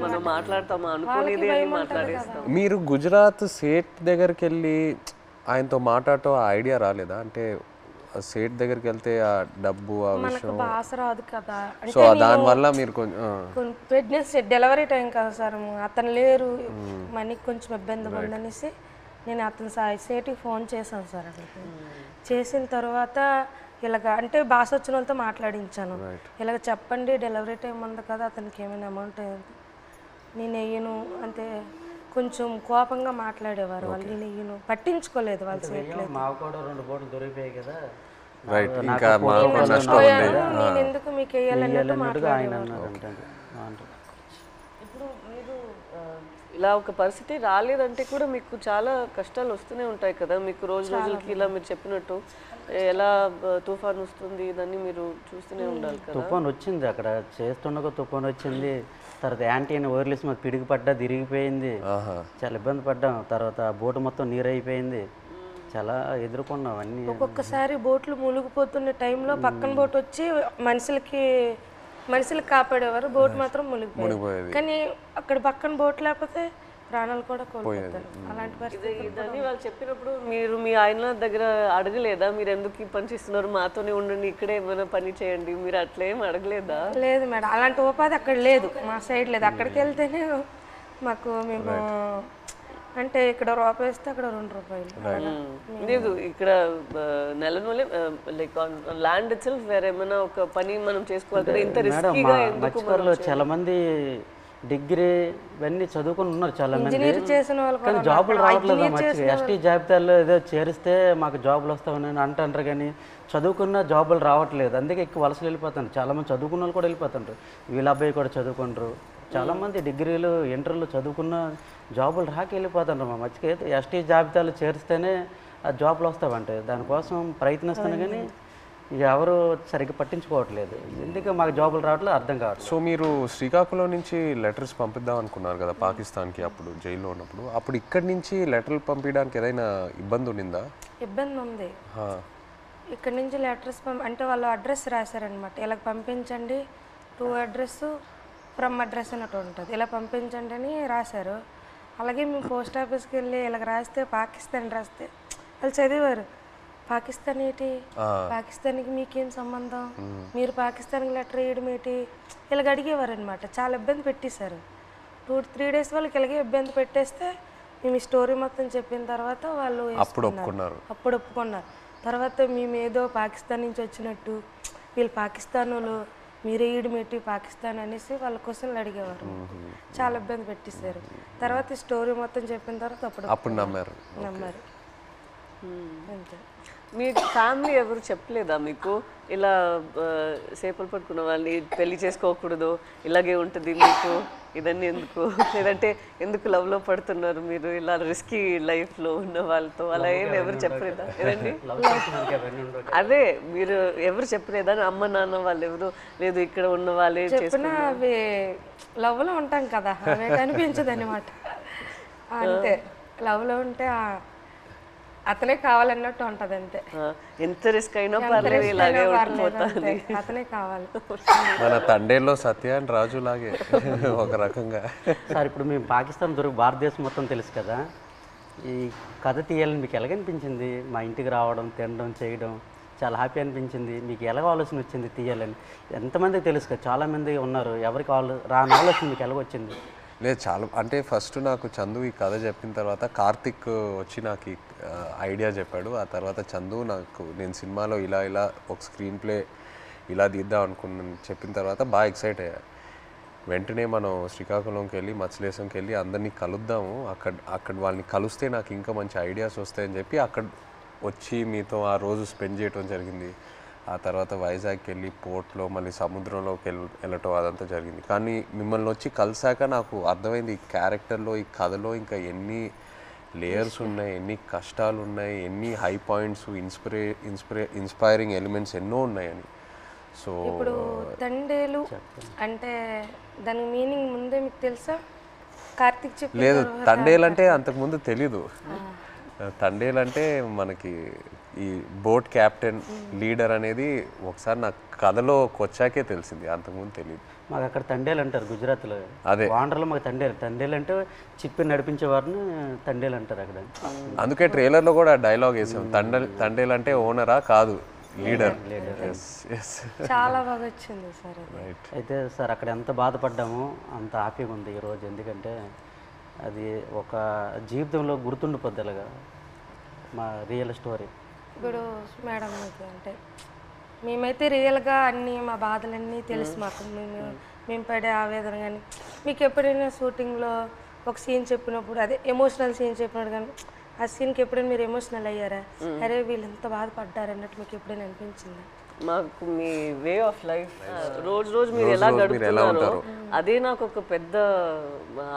మనం మాట్లాడతామా అనుకోని మాట్లాడేస్తాం. మీరు గుజరాత్ సేట్ దగ్గరికి వెళ్ళి ఆయనతో మాట్లాడటం ఐడియా రాలేదా? అంటే సేట్ దగ్గరికి వెళ్తే ఆ డబ్బు ఆ విషయం భాష రాదు కదా, సో దానివల్ల మీరు కొంచెం ప్రెగ్నెన్సీ డెలివరీ టైం కదా సార్, అతను లేరు, మనకి కొంచెం ఇబ్బంది ఉందనేసి నేను అతను సేటికి ఫోన్ చేశాను సార్. అక్కడికి చేసిన తర్వాత ఇలాగ అంటే భాష వచ్చిన వాళ్ళతో మాట్లాడించాను. ఇలాగ చెప్పండి డెలివరీ టైం ఉంది కదా, అతనికి ఏమైనా అమౌంట్ నేను వెయ్యను అంటే కొంచెం కోపంగా మాట్లాడేవారు వాళ్ళు. నేను వెయ్యను, పట్టించుకోలేదు వాళ్ళు. నేను ఎందుకు మీకు వెయ్యాలన్నట్టు మాట్లాడేవారు. ఇప్పుడు మీరు ఇలా ఒక పరిస్థితి రాలేదంటే కూడా మీకు చాలా కష్టాలు వస్తూనే ఉంటాయి కదా. మీకు రోజు రోజులకి ఇలా మీరు చెప్పినట్టు ఎలా తుఫాన్ వస్తుంది దాన్ని మీరు చూస్తూనే ఉండాలి కదా. తుఫాన్ వచ్చింది, అక్కడ చేస్తుండగా తుఫాన్ వచ్చింది. తర్వాత యాంటీ అని వదిలేసి మాకు పిడికి పడ్డా తిరిగిపోయింది, చాలా ఇబ్బంది పడ్డాం. తర్వాత బోటు మొత్తం నీరు అయిపోయింది, చాలా ఎదుర్కొన్నాం అన్నీ. ఒక్కొక్కసారి బోట్లు మునిగిపోతున్న టైంలో పక్కన బోట్ వచ్చి మనుషులకు కాపాడేవారు, బోట్ మాత్రం మునిగిపోయేది. కానీ అక్కడ పక్కన బోట్ లేకపోతే ప్రాణాలు కూడా కోల్పోతారు. అలాంటి పరిస్థితి దాన్ని వాళ్ళు చెప్పినప్పుడు మీరు మీ ఆయన దగ్గర అడగలేదా, మీరు ఎందుకు ఈ పని చేస్తున్నారు, మాతోనే ఉండండి, ఇక్కడే ఏమైనా పని చేయండి, మీరు అట్లేం అడగలేదా? లేదు మేడం, అలాంటి ఉపాధి అక్కడ లేదు, మా సైడ్ లేదు. అక్కడికి వెళ్తేనే మాకు మేము అంటే ఇక్కడ రూపాయి ఇస్తే అక్కడ 2 రూపాయలు లేదు. ఇక్కడ నెలనూలే లైక్ ల్యాండ్ ఇట్ సెల్ఫ్ వేరే ఏమైనా ఒక పని మనం చేసుకోవాలి కదా. ఇంత రిస్కీగా ఎందుకు? చాలా మంది డిగ్రీ ఇవన్నీ చదువుకుని ఉన్నారు చాలా మంది, చేసిన వాళ్ళు కానీ జాబులు రావట్లేదు. మంచిగా ఎస్టీ జాబితాలో ఏదో చేరిస్తే మాకు జాబులు వస్తామని అంటారు, కానీ చదువుకున్న జాబులు రావట్లేదు. అందుకే ఎక్కువ వలసలు వెళ్ళిపోతారు. చాలామంది చదువుకున్న వాళ్ళు కూడా వెళ్ళిపోతుంటారు. వీళ్ళ అబ్బాయి కూడా చదువుకుంటారు. చాలామంది డిగ్రీలు ఇంటర్లు చదువుకున్న జాబులు రాక వెళ్ళిపోతుంటారు. మా మధ్యకి ఎస్టీ జాబితాలు చేరిస్తేనే ఆ జాబులు వస్తావంటే దానికోసం ప్రయత్నిస్తాను, కానీ ఎవరు సరిగ్గా పట్టించుకోవట్లేదు. ఎందుకు మాకు జాబులు రావట్లేదు అర్థం కావట్లేదు. సో మీరు శ్రీకాకుళం నుంచి లెటర్స్ పంపిద్దాం అనుకున్నారు కదా పాకిస్తాన్కి, అప్పుడు జైల్లో ఉన్నప్పుడు. అప్పుడు ఇక్కడి నుంచి లెటర్లు పంపించడానికి ఏదైనా ఇబ్బంది ఉండిందా? ఇబ్బంది ఉంది. ఇక్కడ నుంచి లెటర్స్ అంటే వాళ్ళు అడ్రస్ రాశారనమాట, ఇలా పంపించండి, టు అడ్రస్ ఫ్రమ్ అడ్రస్ అన్నట్టు ఉంటుంది, ఇలా పంపించండి అని రాశారు. అలాగే మేము పోస్ట్ ఆఫీస్కి వెళ్ళి ఇలాగ రాస్తే పాకిస్తాన్ రాస్తే వాళ్ళు చదివారు. పాకిస్తాన్ ఏంటి, పాకిస్తాన్కి మీకేం సంబంధం, మీరు పాకిస్తాన్కి లెటర్ వేయడం ఏంటి, ఇలాగ అడిగేవారు అనమాట. చాలా ఇబ్బంది పెట్టేశారు. 2-3 డేస్ వాళ్ళకి ఇలాగే ఇబ్బంది పెట్టేస్తే మేము ఈ స్టోరీ మొత్తం చెప్పిన తర్వాత వాళ్ళు అప్పుడు ఒప్పుకున్నారు. తర్వాత మేము ఏదో పాకిస్తాన్ నుంచి వచ్చినట్టు, వీళ్ళు పాకిస్తాన్ వాళ్ళు, మీరే ఈడుమేటి పాకిస్తాన్ అనేసి వాళ్ళ క్వశ్చన్లు అడిగేవారు. చాలా ఇబ్బంది పెట్టేశారు. తర్వాత స్టోరీ మొత్తం చెప్పిన తర్వాత అప్పుడు నమ్మారు. అంతే. మీ ఫ్యామిలీ ఎవరు చెప్పలేదా మీకు ఇలా చేపలు పట్టుకున్న వాళ్ళని పెళ్లి చేసుకోకూడదు, ఇలాగే ఉంటుంది మీకు? ఇదన్నీ ఎందుకు, లేదంటే ఎందుకు లవ్లో పడుతున్నారు మీరు ఇలా రిస్కీ లైఫ్లో ఉన్న వాళ్ళతో, అలా ఏం ఎవరు చెప్పలేదా? ఏదండి అదే మీరు ఎవరు చెప్పలేదా? అమ్మ నాన్న వాళ్ళు ఎవరు లేదు ఇక్కడ ఉన్న వాళ్ళే చెప్పిన అవి లవ్లో ఉంటాం కదా, అవే కనిపించదు అనమాట. అంతే, లవ్లో ఉంటే అతనే కావాలన్నట్టు ఉంటది అంతే. ఎంత రిస్క్ అయినా పర్లేదు ఇలాగే ఉండిపోతుంది, అతనే కావాలి. మన తండేల్లో సత్య అండ్ రాజు లాగే ఒక రకంగా. సార్ ఇప్పుడు మేము పాకిస్తాన్ భారతదేశం మొత్తం తెలుసు కదా, ఈ కథ తీయాలని మీకు ఎలాగనిపించింది? మా ఇంటికి రావడం, తినడం, చేయడం చాలా హ్యాపీ అనిపించింది. మీకు ఎలాగ ఆలోచన వచ్చింది తీయాలని? ఎంతమందికి తెలుసు కదా, చాలామంది ఉన్నారు, ఎవరికి రాని ఆలోచన మీకు ఎలాగొచ్చింది? లేదు, చాలా అంటే ఫస్ట్ నాకు చందు ఈ కథ చెప్పిన తర్వాత కార్తిక్ వచ్చి నాకు ఈ ఐడియా చెప్పాడు. ఆ తర్వాత చందు నాకు నేను సినిమాలో ఇలా ఇలా ఒక స్క్రీన్ ప్లే ఇలా తీద్దాం అనుకున్నాను చెప్పిన తర్వాత బాగా ఎక్సైట్ అయ్యా. వెంటనే మనం శ్రీకాకుళంకి వెళ్ళి మత్స్యలేశంకి వెళ్ళి అందరినీ కలుద్దాము, అక్కడ వాళ్ళని కలిస్తే నాకు ఇంకా మంచి ఐడియాస్ వస్తాయని చెప్పి అక్కడ వచ్చి మీతో ఆ రోజు స్పెండ్ చేయడం జరిగింది. ఆ తర్వాత వైజాగ్కి వెళ్ళి పోర్ట్లో మళ్ళీ సముద్రంలోకి వెళ్ళటం అదంతా జరిగింది. కానీ మిమ్మల్ని వచ్చి కలిసాక నాకు అర్థమైంది ఈ క్యారెక్టర్లో, ఈ కథలో ఇంకా ఎన్ని లేయర్స్ ఉన్నాయి, ఎన్ని కష్టాలు ఉన్నాయి, ఎన్ని హై పాయింట్స్, ఇన్స్పైరింగ్ ఎలిమెంట్స్ ఎన్నో ఉన్నాయని. సో ఇప్పుడు తండేలు అంటే దాని మీనింగ్ ముందే మీకు తెలుసా? కార్తిక్ చెప్పి లేదు, తండేలంటే అంతకుముందు తెలీదు. తండేలంటే మనకి ఈ బోట్ క్యాప్టెన్ లీడర్ అనేది ఒకసారి నాకు కథలోకి వచ్చాకే తెలిసింది, అంతకుముందు తెలియదు. మాకు అక్కడ తండేలు అంటారు గుజరాత్లో. అదే వాండర్లో మాకు తండేలు అంటే చిప్పి నడిపించే వారిని తండేలు అంటారు అక్కడ. అందుకే ట్రైలర్లో కూడా డైలాగ్ వేసాం, తండేలు అంటే ఓనరా కాదు, లీడర్. చాలా బాగా వచ్చింది సార్. అయితే సార్ అక్కడ ఎంత బాధపడ్డామో అంత హ్యాపీగా ఉంది ఈరోజు, ఎందుకంటే అది ఒక జీవితంలో గుర్తుండిపోద్ది అలాగా మా రియల్ స్టోరీ. ఇప్పుడు మేడం మీకు అంటే మేమైతే రియల్గా అన్నీ మా బాధలన్నీ తెలుసు మాకు, మేము పడే ఆవేదన. కానీ మీకు ఎప్పుడైనా షూటింగ్లో ఒక సీన్ చెప్పినప్పుడు, అదే ఎమోషనల్ సీన్ చెప్పినప్పుడు కానీ ఆ సీన్కి ఎప్పుడైనా మీరు ఎమోషనల్ అయ్యారా? అరే వీళ్ళు ఎంత బాధపడ్డారు అన్నట్టు మీకు ఎప్పుడైనా అనిపించిందా? మాకు మీ వే ఆఫ్ లైఫ్ రోజు మీరు ఎలా గడుపుతున్నారో అదే నాకు ఒక పెద్ద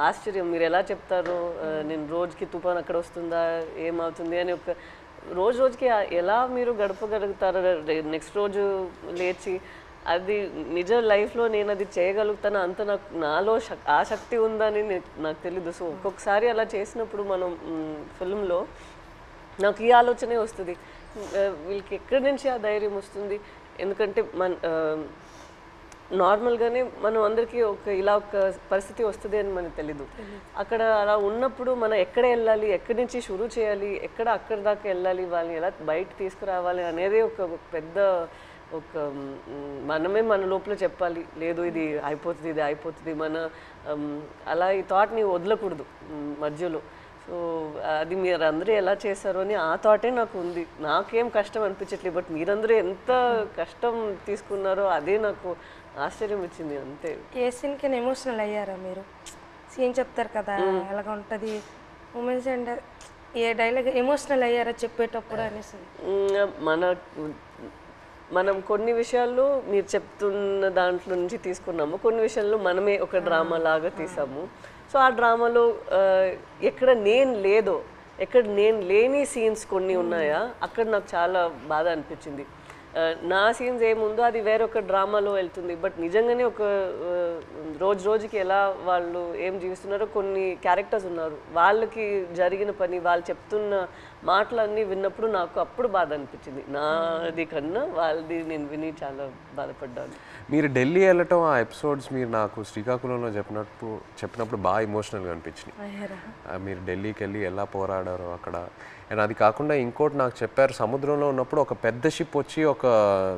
ఆశ్చర్యం. మీరు ఎలా చెప్తారు, నేను రోజుకి తుఫాన్ అక్కడ వస్తుందా, ఏమవుతుంది అని ఒక రోజుకి ఎలా మీరు గడపగలుగుతారు? నెక్స్ట్ రోజు లేచి అది నిజ లైఫ్లో నేను అది చేయగలుగుతాను అంత నాలో ఆసక్తి ఉందని నాకు తెలీదు. సో ఒక్కొక్కసారి అలా చేసినప్పుడు మనం ఫిల్మ్లో నాకు ఈ ఆలోచనే వస్తుంది, వీళ్ళకి ఎక్కడి నుంచి ఆ ధైర్యం వస్తుంది? ఎందుకంటే నార్మల్గానే మనం అందరికీ ఇలా ఒక పరిస్థితి వస్తుంది అని మనకు తెలీదు. అక్కడ అలా ఉన్నప్పుడు మనం ఎక్కడ వెళ్ళాలి, ఎక్కడి నుంచి షురూ చేయాలి, అక్కడి దాకా వెళ్ళాలి, వాళ్ళని ఎలా బయట తీసుకురావాలి అనేది ఒక పెద్ద మనమే మన లోపల చెప్పాలి, లేదు ఇది అయిపోతుంది మన అలా ఈ థాట్ని వదలకూడదు మధ్యలో. సో అది మీరు అందరూ ఎలా చేశారు అని ఆ థాటే నాకు ఉంది. నాకేం కష్టం అనిపించట్లేదు, బట్ మీరందరూ ఎంత కష్టం తీసుకున్నారో అదే నాకు ఆశ్చర్యం ఇచ్చింది అంతే. ఏ సీన్కి ఎమోషనల్ అయ్యారా మీరు? సీన్ చెప్తారు కదా ఎలాగ ఉంటుంది moments, and a dialogue emotional అయ్యారా చెప్పేటప్పుడు అనేసి? మనం కొన్ని విషయాల్లో మీరు చెప్తున్న దాంట్లో నుంచి తీసుకున్నాము, కొన్ని విషయాల్లో మనమే ఒక డ్రామా లాగా తీసాము. సో ఆ డ్రామాలో ఎక్కడ నేను లేని సీన్స్ కొన్ని ఉన్నాయా, అక్కడ నాకు చాలా బాధ అనిపించింది. నా సీన్స్ ఏముందో అది వేరొక డ్రామాలో వెళ్తుంది, బట్ నిజంగానే ఒక రోజుకి ఎలా వాళ్ళు ఏం జీవిస్తున్నారో కొన్ని క్యారెక్టర్స్ ఉన్నారు, వాళ్ళకి జరిగిన పని, వాళ్ళు చెప్తున్న మాటలన్నీ విన్నప్పుడు నాకు అప్పుడు బాధ అనిపించింది. నాది కన్నా వాళ్ళది నేను విని చాలా బాధపడ్డాను. మీరు ఢిల్లీ వెళ్ళటం ఆ ఎపిసోడ్స్ మీరు నాకు శ్రీకాకుళంలో చెప్పినప్పుడు బాగా ఎమోషనల్గా అనిపించినాయి. మీరు ఢిల్లీకి వెళ్ళి ఎలా పోరాడారో అక్కడ. అండ్ అది కాకుండా ఇంకోటి నాకు చెప్పారు, సముద్రంలో ఉన్నప్పుడు ఒక పెద్ద షిప్ వచ్చి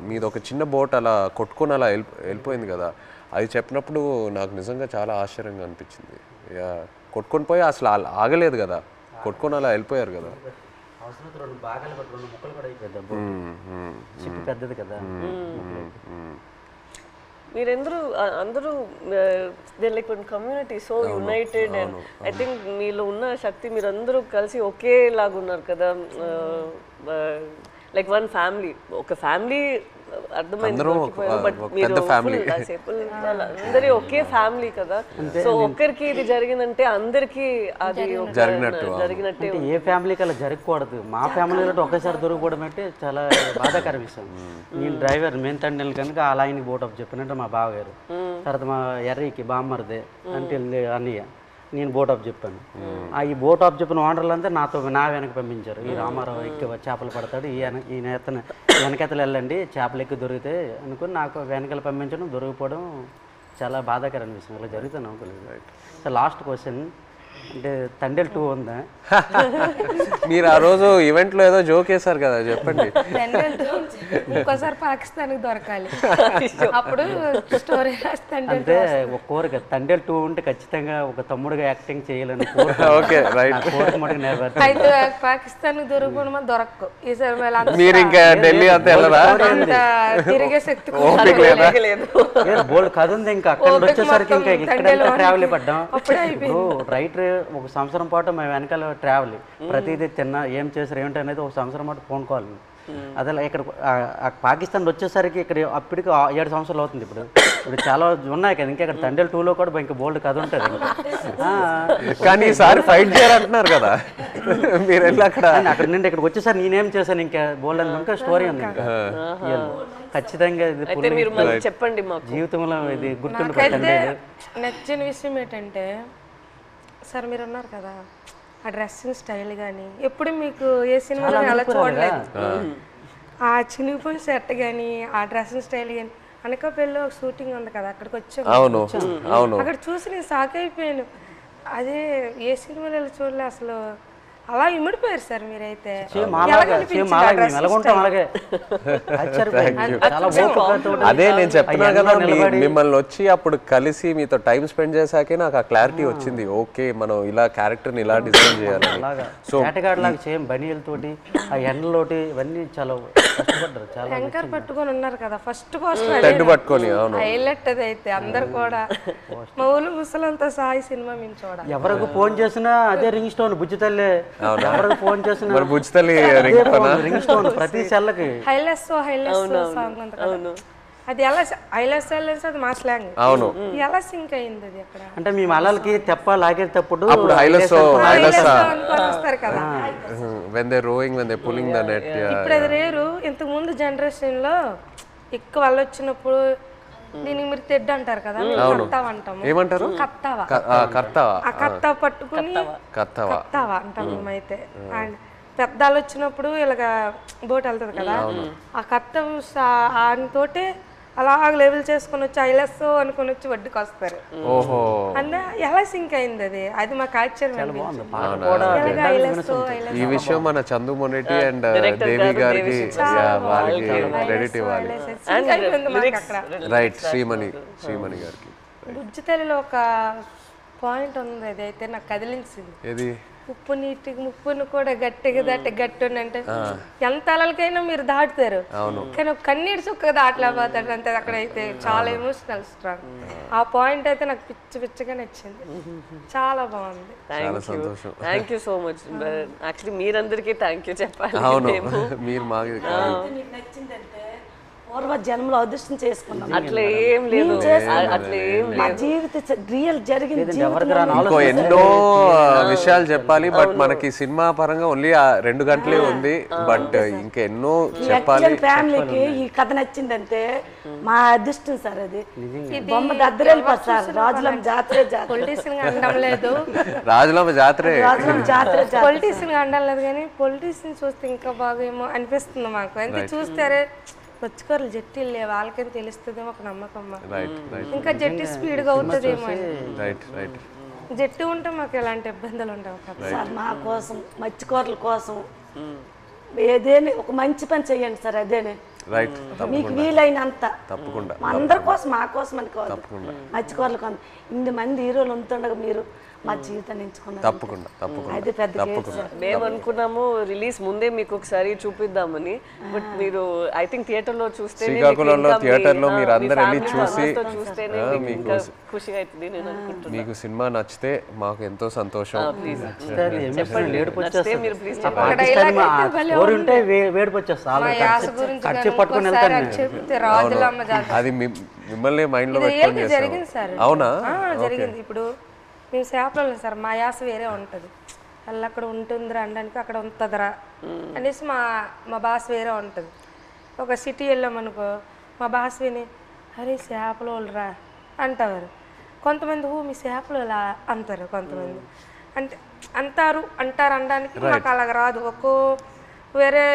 మీది ఒక చిన్న బోట్ అలా కొట్టుకొని అలా వెళ్ళిపోయింది కదా, అది చెప్పినప్పుడు నాకు నిజంగా చాలా ఆశ్చర్యంగా అనిపించింది. కొట్టుకొని పోయి అసలు ఆగలేదు కదా, కొట్టుకొని అలా వెళ్ళిపోయారు కదా. పెద్దది కదా. అందరూ like community so United, and I think మీలో ఉన్న శక్తి మీరందరూ కలిసి ఒకేలాగా ఉన్నారు కదా. లైక్ వన్ ఫ్యామిలీ, ఒక ఫ్యామిలీ అర్థమైంది. బట్ మీరు అందరి ఒకే ఫ్యామిలీ కదా, సో ఒక్కరికి ఇది జరిగిందంటే అందరికి అది జరిగినట్టే. ఏ ఫ్యామిలీకి అలా జరగకూడదు. మా ఫ్యామిలీలో ఒకేసారి దొరికిపోవడం అంటే చాలా బాధాకర విషయం. నేను డ్రైవర్ మెయిన్ తండ్రి కనుక అలా ఆయనకి బోట్ ఆఫ్ చెప్పినట్టు మా బావగారు, తర్వాత మా ఎర్రీకి బామ్మరిదే అంటే అన్నయ్య, నేను బోట్ ఆఫ్ చెప్పాను. ఈ బోట్ ఆఫ్ చెప్పిన ఓనర్లంతా నా వెనక పంపించారు. ఈ రామారావు ఎక్కువ చేపలు పడతాడు, ఈయన వెనకెతలు వెళ్ళండి చేపలు ఎక్కువ దొరికితే అనుకుని నాకు వెనకాల పంపించడం, దొరికిపోవడం చాలా బాధాకరమైన విషయం. ఇలా జరుగుతాను అనుకోలేదు. సో లాస్ట్ క్వశ్చన్ అంటే తండేల్ 2 ఉందా? మీరు ఆ రోజు ఈవెంట్లో ఏదో జోక్ వేశారు కదా, చెప్పండి. ఇంకోసారి పాకిస్తాన్కి దొరకాలి, అప్పుడు స్టోరీ అంటే ఒక కోరిక తండేల్ 2 ఉంటే ఖచ్చితంగా ఒక తమ్ముడుగా యాక్టింగ్ చేయాలని ఓకే రైట్. అయితే పాకిస్తాన్కి దొరకకుండా దొరకకు ఈసారి మీరు ఇంకా ఢిల్లీ అంతా వెళ్ళరా? తిరిగే శక్తి బోల్డ్ కథ ఉంది. ఇంకా అక్కడ వచ్చేసరికి ఇంకా ఇక్కడ ట్రావెల్ పడ్డాం. రైటర్ ఒక సంవత్సరం పాటు మేము వెనకాల ట్రావెల్, ప్రతిదీ తిన్నా ఏం చేశారు ఏమిటి అనేది ఒక సంవత్సరం పాటు ఫోన్ కాల్. అదే ఇక్కడ పాకిస్తాన్ వచ్చేసరికి ఇక్కడ అప్పటికి 7 సంవత్సరాలు అవుతుంది. ఇప్పుడు చాలా ఉన్నాయి కదా, ఇంకా ఇక్కడ తండేల్ 2లో కూడా ఇంకా బోల్డ్ కథ ఉంటుంది. కానీ ఈసారి ఫైట్ చేయాలంటున్నారు కదా మీరు వెళ్ళి అక్కడ నుండి ఇక్కడికి వచ్చేసరికి నేనేం చేశాను ఇంకా బోల్డ్ అని ఇంకా స్టోరీ ఉంది. ఖచ్చితంగా ఇది చెప్పండి జీవితంలో ఇది గుర్తుండిపోతుంది. నచ్చిన విషయం ఏంటంటే సార్ మీరు ఉన్నారు కదా, ఆ డ్రెస్సింగ్ స్టైల్ కానీ ఎప్పుడు మీకు ఏ సినిమాలో అలా చూడలేదు. ఆ చినిగిపోయిన సెట్ కానీ ఆ డ్రెస్సింగ్ స్టైల్ కానీ అనకాపల్లిలో ఒక షూటింగ్ ఉంది కదా, అక్కడికి వచ్చాము. అక్కడ చూసి నేను షాక్ అయిపోయాను. అదే ఏ సినిమాలో చూడలే అసలు. అలా ఇమిడిపోయారు సార్ మీరైతే. అదే నేను చెప్తున్నా కదా, మిమ్మల్ని వచ్చి అప్పుడు కలిసి మీతో టైం స్పెండ్ చేశాకే నాకు ఆ క్లారిటీ వచ్చింది. ఓకే మనం ఇలా క్యారెక్టర్ని ఇలా డిజైన్ చేయాలి. సో లాగా సేమ్ బనీలతోటి ఆ ఎండలోటి ఇవన్నీ చాలా కష్టపడ్డారు. చాలా యాంకర్ పట్టుకొని ఉన్నారు కదా ఫస్ట్ పోస్టర్ పట్టుకొని హైలైట్ అది అయితే అందరు కూడా మా ఊళ్ళు ముసలంతా సాయి సినిమా మేము చూడాలి. ఎవరికి ఫోన్ చేసినా అదే రింగ్ స్టోన్ బుజ్జి తల్లి, ఎవరికి ఫోన్ చేసినా రింగ్ స్టోన్ ప్రతి సెల్లకి హైలెస్ సాంగ్ ఉంది కదా, అది ఎలా హైలెస్ అది మా స్లాంగ్. అవును, ఎలా సింక్ అయింది అది అక్కడ అంటే మీ మలలకి తెప్ప లాగేటప్పుడు వస్తారు కదా when they rowing when they pulling the net. ఇప్పుడు అది రేరు. ఇంతకు ముందు జనరేషన్ లో ఎక్కువ వాళ్ళు వచ్చినప్పుడు దీనికి మీరు తెడ్డు అంటారు కదా, కత్తావ అంటాము. ఏమంటారు? కత్తావా. ఆ కత్తావ పట్టుకుని కత్తావా అంటాం మేమైతే. అండ్ పెద్దాలు వచ్చినప్పుడు ఇలాగ బోట్ వెళ్తుంది కదా, ఆ కత్త ఆయనతోటే అలా లెవెల్ చేసుకుని వచ్చి ఐలెస్ అనుకుని వచ్చి వడ్డీకి వస్తారు. అంటే ఎలా సింక్ అయింది అది, అది మాకు ఆశ్చర్యం. ఈ విషయం మన చందు మొనెటి అండ్ దేవి గారికి వారికి క్రెడిట్ ఇవ్వాలి. రైట్, శ్రీమణి గారికి. బుజ్జితల్లిలో ఒక పాయింట్ ఉంది, అది అయితే నాకు కదిలించింది. ఏది? ఉప్పు నీటికి ముప్పును కూడా గట్టిగా గట్టి అంటే ఎంత అలలకైనా మీరు దాటుతారు, కానీ ఒక కన్నీటి చుక్క దాటలేకపోతాడు అంతే. అక్కడైతే చాలా ఎమోషనల్ స్ట్రాంగ్. ఆ పాయింట్ అయితే నాకు పిచ్చిగా నచ్చింది, చాలా బాగుంది. Thank you so much. Actually మీరందరికీ థ్యాంక్ యూ చెప్పాలి. మీరు మాకు పూర్వ జన్మలో అదృష్టం చేసుకున్నాం. అట్లా ఏం లేదు, అట్లా ఏం మా జీవిత రియల్ జరిగింది. ఇంకో ఎన్నో విషయాలు చెప్పాలి, బట్ మనకి సినిమా పరంగా ఓన్లీ 2 గంటలే ఉంది. బట్ ఇంకా ఎన్నో చెప్పాలి. ఫ్యామిలీకి ఈ కథ నచ్చిందంటే మా అదృష్టం సార్. అది బొమ్మ దద్దరెళ్ళిపోతుంది సార్. రాజులమ్మ జాతరే పొలిటీషియన్ అనడం లేదు, రాజులమ్మ జాతరే పొలిటీషియన్ అనడం లేదు, కానీ పొలిటీషియన్ చూస్తే ఇంకా బాగా ఏమో అనిపిస్తుంది మాకు. అంతే చూస్తారే వచ్చుకోరు జట్టీలే వాళ్ళకని తెలుస్తుందేమో ఒక నమ్మకం. ఇంకా జట్టి స్పీడ్గా అవుతుందేమో. జట్టు ఉంటే మాకు ఎలాంటి ఇబ్బందులు ఉండవు సార్. మా కోసం మత్స్యకారుల కోసం ఏదేని ఒక మంచి పని చెయ్యండి సార్. అదేనే మీకు వీలైనంత అందరి కోసం, మా కోసం అని కాదు, మత్స్యకారుల కోసం. 8 మంది హీరోలు ఉంటుండగా మీరు మా జీవితాన్ని ఎంచుకున్నారు తప్పకుండా తప్పకుండా అది పెద్ద కేసు తప్పకుండా మేము అనుకున్నాము రిలీజ్ ముందే మీకు ఒకసారి చూపిద్దామని, బట్ మీరు ఐ థింక్ థియేటర్లో చూస్తే శ్రీకాకుళంలో థియేటర్లో మీరు అందరు వెళ్ళి చూసి చూస్తేనే మీకు ఇంకా ఖుషిగా అవుతుంది నేను అనుకుంటున్నాను. మీకు సినిమా నచ్చితే మాకు ఎంతో సంతోషం. నచ్చితే మీరు ప్లీజ్ ఉంటే వేడికి వచ్చేస్తా మా యాస గురించి ఖర్చు కానీ పట్టుకొని ఇంకోసారి వెళ్తాను అది చెప్తే రాజులమ్మ జాతర అది మిమ్మల్ని మైండ్ లో ఇది పెట్టుకొని రియల్గా జరిగింది చేస్తాం. సార్. అవునా? జరిగింది. ఇప్పుడు మేము చేపలు సార్, మా యాస వేరే ఉంటుంది. అలా అక్కడ ఉంటుందిరా అనడానికి అక్కడ ఉంటుందిరా అనేసి మా భాష వేరే ఉంటుంది. ఒక సిటీ వెళ్ళామనుకో మా భాష విని అరే చేపలు వాళ్ళరా అంటారు. కొంతమంది మీ చేపలు ఇలా అంటారు. కొంతమంది అంటే అంటారు అనడానికి మాకు అలాగ రాదు. వేరే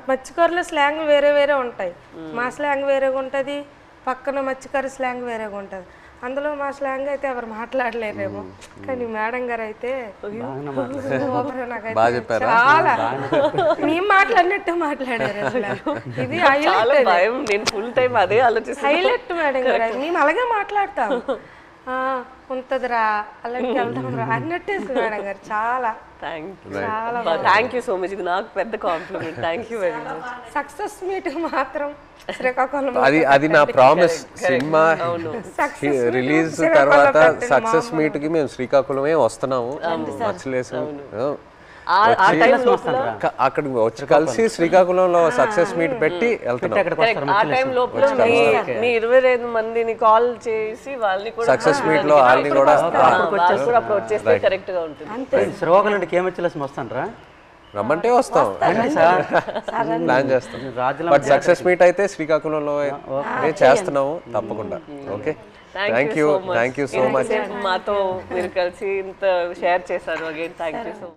మత్స్యకారుల స్లాంగ్ వేరే వేరే ఉంటాయి. మా స్లాంగ్ వేరేగా ఉంటుంది, పక్కన మత్స్యకారు స్లాంగ్ వేరేగా ఉంటుంది. అందులో మా స్లాంగ్ అయితే ఎవరు మాట్లాడలేరేమో, కానీ మేడం గారు అయితే చాలా మేము మాట్లాడినట్టు మాట్లాడారు. అసలు ఇది హైలైట్. భయం, నేను ఫుల్ టైం అదే ఆలోచిస్తాను. హైలైట్ మేడం గారు, మేము అలాగే మాట్లాడతాం. ఉంటదిరా అలాంటి వెళ్దాం రా అన్నట్టేసి మేడం గారు చాలా థ్యాంక్ యూ సో మచ్. ఇది నాకు పెద్ద compliment. Thank you very much. Success meet మాత్రం శ్రీకాకుళం అది నా ప్రామిస్. సినిమా రిలీజ్ తర్వాత సక్సెస్ మీట్ కి మేము శ్రీకాకుళమే వస్తున్నాము. మచ్చలేసు అక్కడికి వచ్చి కలిసి శ్రీకాకుళంలో సక్సెస్ మీట్ పెట్టి వెళ్తున్నాం. ఆ టైం లోపల మీ 25 మందిని కాల్ చేసి వాళ్ళని కూడా సక్సెస్ మీట్ లో వాళ్ళని కూడా అప్పుడు వచ్చేస్తే కరెక్ట్ గా ఉంటుంది. శ్రీకాకుళం కేమచ్చలేసి వస్తాను రా, రమ్మంటే వస్తాం, ప్లాన్ చేస్తాం. బట్ సక్సెస్ మీట్ అయితే శ్రీకాకుళంలో చేస్తున్నాము తప్పకుండా. Okay, thank you so much. మాతో మీరు కలిసి ఇంత షేర్ చేశారు. Again thank you so much.